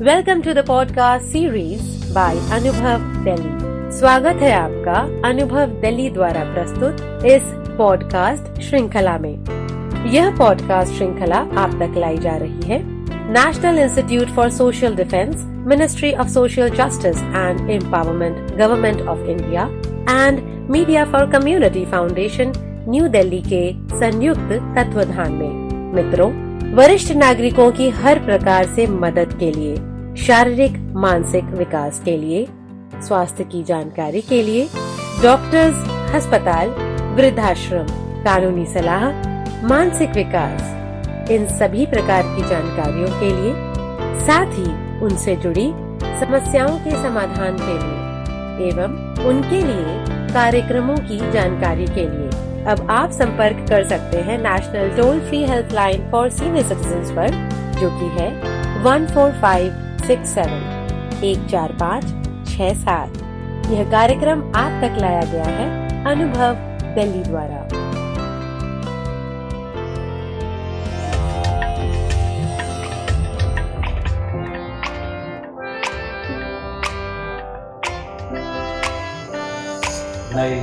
Welcome to the podcast series by Anubhav Delhi. स्वागत है आपका अनुभव दिल्ली द्वारा प्रस्तुत इस पॉडकास्ट श्रृंखला में। यह पॉडकास्ट श्रृंखला आप तक लाई जा रही है national institute for social defence, ministry of social justice and empowerment, government of India and media for community foundation, new Delhi के संयुक्त तत्वाधान में। मित्रों, वरिष्ठ नागरिकों की हर प्रकार से मदद के लिए, शारीरिक मानसिक विकास के लिए, स्वास्थ्य की जानकारी के लिए, डॉक्टर्स, अस्पताल, वृद्धाश्रम, कानूनी सलाह, मानसिक विकास, इन सभी प्रकार की जानकारियों के लिए, साथ ही उनसे जुड़ी समस्याओं के समाधान के लिए एवं उनके लिए कार्यक्रमों की जानकारी के लिए अब आप संपर्क कर सकते हैं national toll free helpline for senior citizens पर, जो कि है 14567 14567। यह कार्यक्रम आप तक लाया गया है अनुभव दिल्ली द्वारा। नई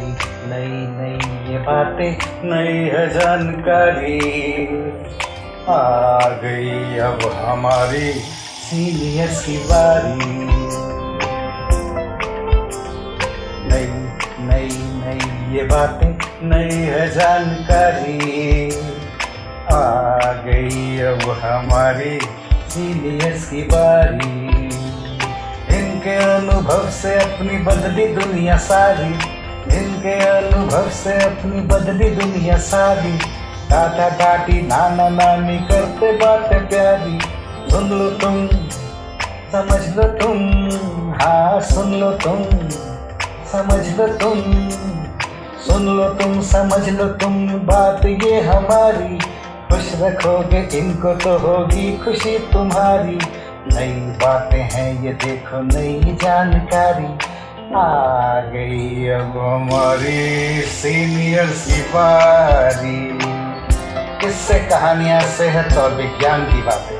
नई नई ये बातें, नई है जानकारी, आ गई अब हमारी सीनियर्स की बारी। नई नई नई ये बातें, नई है जानकारी, आ गई अब हमारी सीनियर्स की बारी। इनके अनुभव से अपनी बदली दुनिया सारी, इनके अनुभव से अपनी बदली दुनिया सारी। दादा दादी नाना नानी करते बातें प्यारी। सुन लो तुम, समझ लो तुम, हाँ सुन लो तुम, समझ लो तुम, सुन लो तुम, समझ लो तुम, बात ये हमारी। खुश रखोगे इनको तो होगी खुशी तुम्हारी। नई बातें हैं ये देखो, नई जानकारी, आ गई अब हमारी सीनियर्स की बारी। किससे कहानियां, सेहत और विज्ञान की बातें,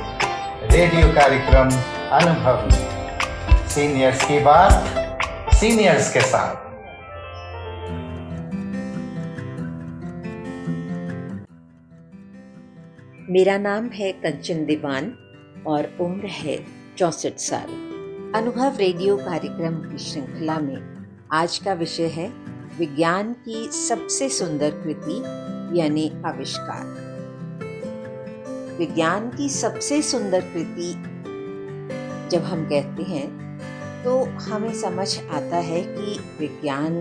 रेडियो कार्यक्रम अनुभव में सीनियर्स की बात, सीनियर्स के साथ। मेरा नाम है कंचन दीवान और उम्र है 64 साल। अनुभव रेडियो कार्यक्रम की श्रृंखला में आज का विषय है विज्ञान की सबसे सुंदर कृति यानी आविष्कार। विज्ञान की सबसे सुंदर कृति जब हम कहते हैं तो हमें समझ आता है कि विज्ञान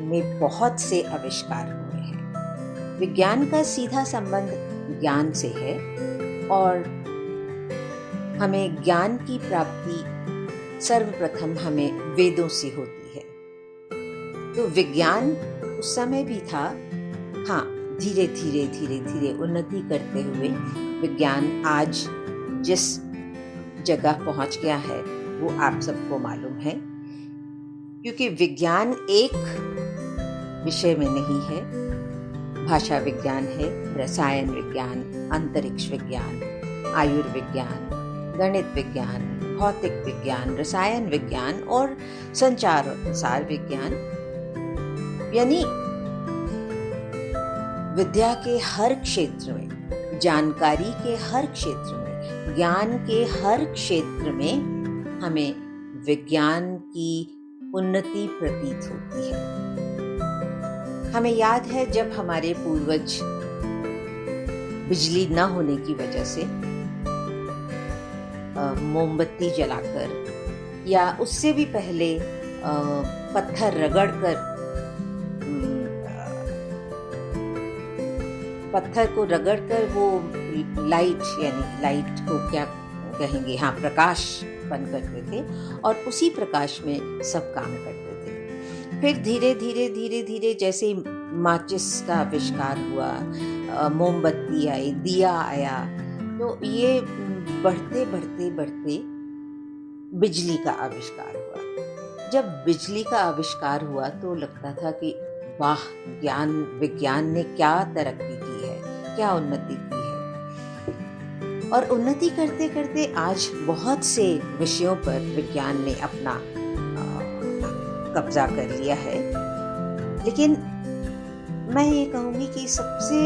में बहुत से आविष्कार हुए हैं। विज्ञान का सीधा संबंध ज्ञान से है और हमें ज्ञान की प्राप्ति सर्वप्रथम हमें वेदों से होती है। तो विज्ञान उस समय भी था, हाँ, धीरे धीरे धीरे धीरे उन्नति करते हुए विज्ञान आज जिस जगह पहुंच गया है वो आप सबको मालूम है। क्योंकि विज्ञान एक विषय में नहीं है, भाषा विज्ञान है, रसायन विज्ञान, अंतरिक्ष विज्ञान, आयुर्विज्ञान, गणित विज्ञान, भौतिक विज्ञान, रसायन विज्ञान और संचार और प्रसार विज्ञान, यानी विद्या के हर क्षेत्र में, जानकारी के हर क्षेत्र में, ज्ञान के हर क्षेत्र में हमें विज्ञान की उन्नति प्रतीत होती है। हमें याद है जब हमारे पूर्वज बिजली न होने की वजह से मोमबत्ती जलाकर या उससे भी पहले पत्थर रगड़कर, पत्थर को रगड़कर वो लाइट, यानी लाइट को क्या कहेंगे, हाँ, प्रकाश बन करते थे और उसी प्रकाश में सब काम करते थे। फिर धीरे धीरे धीरे धीरे जैसे माचिस का आविष्कार हुआ, मोमबत्ती आई, दिया आया, तो ये बढ़ते बढ़ते बढ़ते बिजली का आविष्कार हुआ। जब बिजली का आविष्कार हुआ तो लगता था कि वाह, विज्ञान ने क्या तरक्की की है, क्या उन्नति की है। और उन्नति करते करते आज बहुत से विषयों पर विज्ञान ने अपना कब्जा कर लिया है। लेकिन मैं ये कहूँगी कि सबसे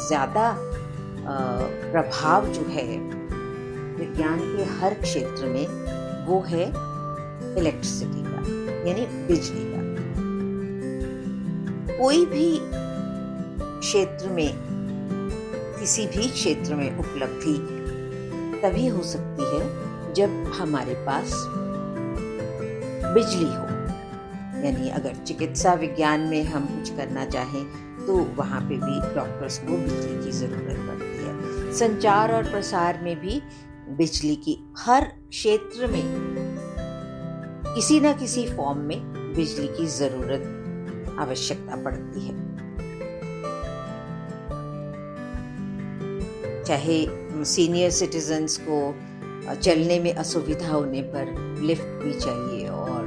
ज़्यादा प्रभाव जो है विज्ञान के हर क्षेत्र में वो है इलेक्ट्रिसिटी का, यानी बिजली का। कोई भी क्षेत्र में, किसी भी क्षेत्र में उपलब्धि तभी हो सकती है जब हमारे पास बिजली हो। यानी अगर चिकित्सा विज्ञान में हम कुछ करना चाहें तो वहाँ पे भी डॉक्टर्स को बिजली की ज़रूरत पड़ती है। संचार और प्रसार में भी बिजली की, हर क्षेत्र में किसी न किसी फॉर्म में बिजली की ज़रूरत, आवश्यकता पड़ती है। चाहे सीनियर सिटीजन्स को चलने में असुविधा होने पर लिफ्ट भी चाहिए और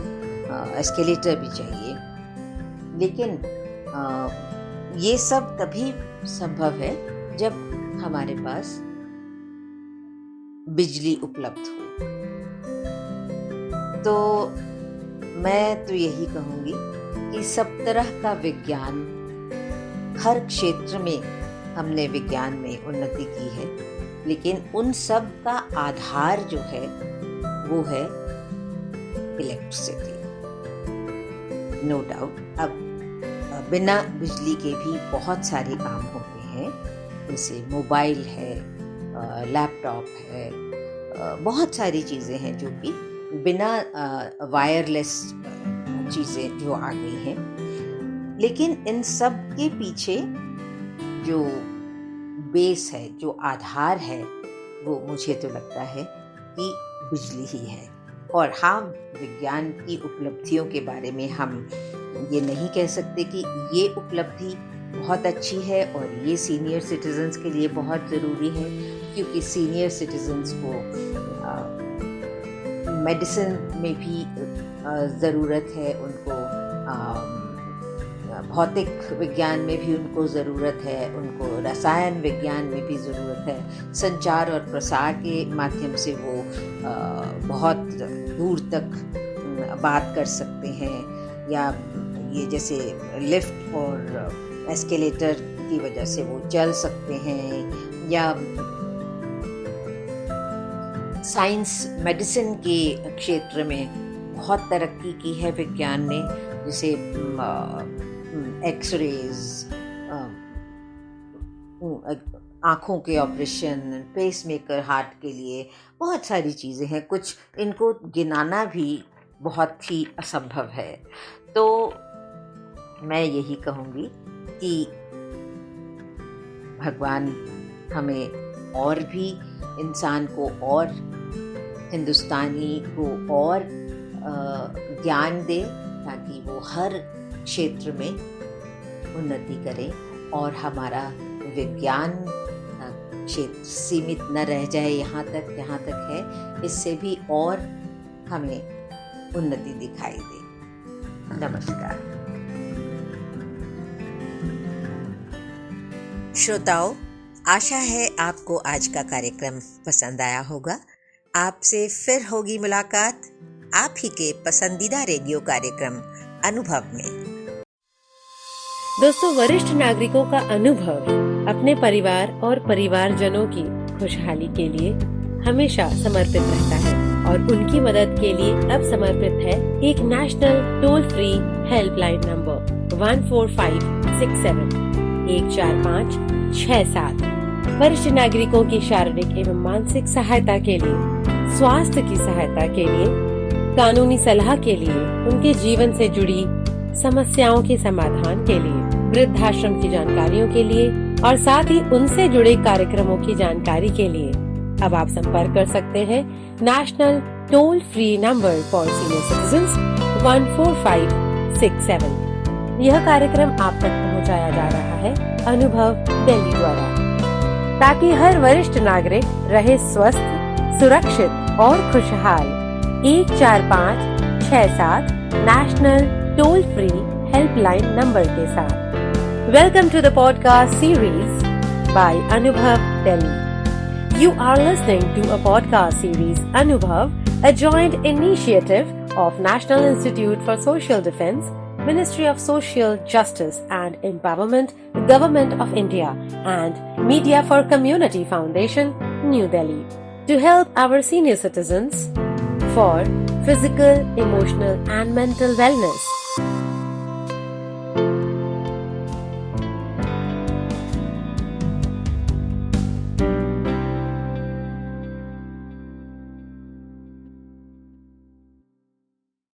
एस्केलेटर भी चाहिए, लेकिन ये सब तभी संभव है जब हमारे पास बिजली उपलब्ध हो। तो मैं तो यही कहूँगी कि सब तरह का विज्ञान, हर क्षेत्र में हमने विज्ञान में उन्नति की है, लेकिन उन सब का आधार जो है वो है इलेक्ट्रिसिटी, नो डाउट। अब बिना बिजली के भी बहुत सारे काम होते हैं, जैसे मोबाइल है, लैपटॉप है, बहुत सारी चीज़ें हैं जो कि बिना वायरलेस चीज़ें जो आ गई हैं। लेकिन इन सब के पीछे जो बेस है, जो आधार है, वो मुझे तो लगता है कि बिजली ही है। और हाँ, विज्ञान की उपलब्धियों के बारे में हम ये नहीं कह सकते कि ये उपलब्धि बहुत अच्छी है और ये सीनियर सिटीजन्स के लिए बहुत ज़रूरी है, क्योंकि सीनियर सिटीजन्स को मेडिसिन में भी ज़रूरत है, उनको भौतिक विज्ञान में भी उनको ज़रूरत है, उनको रसायन विज्ञान में भी ज़रूरत है। संचार और प्रसार के माध्यम से वो बहुत दूर तक बात कर सकते हैं, या ये जैसे लिफ्ट और एस्केलेटर की वजह से वो चल सकते हैं, या साइंस मेडिसिन के क्षेत्र में बहुत तरक्की की है विज्ञान ने, जैसे एक्सरेज, आँखों के ऑपरेशन, पेसमेकर हार्ट के लिए, बहुत सारी चीज़ें हैं। कुछ इनको गिनाना भी बहुत ही असंभव है। तो मैं यही कहूँगी कि भगवान हमें और भी इंसान को और हिंदुस्तानी को और ज्ञान दे, ताकि वो हर क्षेत्र में उन्नति करे और हमारा विज्ञान क्षेत्र सीमित न रह जाए यहाँ तक जहाँ तक है, इससे भी और हमें उन्नति दिखाई दे। नमस्कार श्रोताओं, आशा है आपको आज का कार्यक्रम पसंद आया होगा। आपसे फिर होगी मुलाकात आप ही के पसंदीदा रेडियो कार्यक्रम अनुभव में। दोस्तों, वरिष्ठ नागरिकों का अनुभव अपने परिवार और परिवारजनों की खुशहाली के लिए हमेशा समर्पित रहता है और उनकी मदद के लिए अब समर्पित है एक national toll free helpline number 14567 14567। वरिष्ठ नागरिकों की शारीरिक एवं मानसिक सहायता के लिए, स्वास्थ्य की सहायता के लिए, कानूनी सलाह के लिए, उनके जीवन से जुड़ी समस्याओं के समाधान के लिए, वृद्धाश्रम की जानकारियों के लिए और साथ ही उनसे जुड़े कार्यक्रमों की जानकारी के लिए अब आप संपर्क कर सकते हैं national toll free number for senior citizens 14567। यह कार्यक्रम आप तक पहुंचाया जा रहा है अनुभव दिल्ली द्वारा, ताकि हर वरिष्ठ नागरिक रहे स्वस्थ, सुरक्षित और खुशहाल। 14567 national toll free helpline number के साथ। Welcome to the podcast series by Anubhav Delhi. You are listening to a podcast series Anubhav, a joint initiative of National Institute for Social Defence, Ministry of Social Justice and Empowerment, Government of India and Media for Community Foundation, New Delhi, to help our senior citizens for physical, emotional and mental wellness.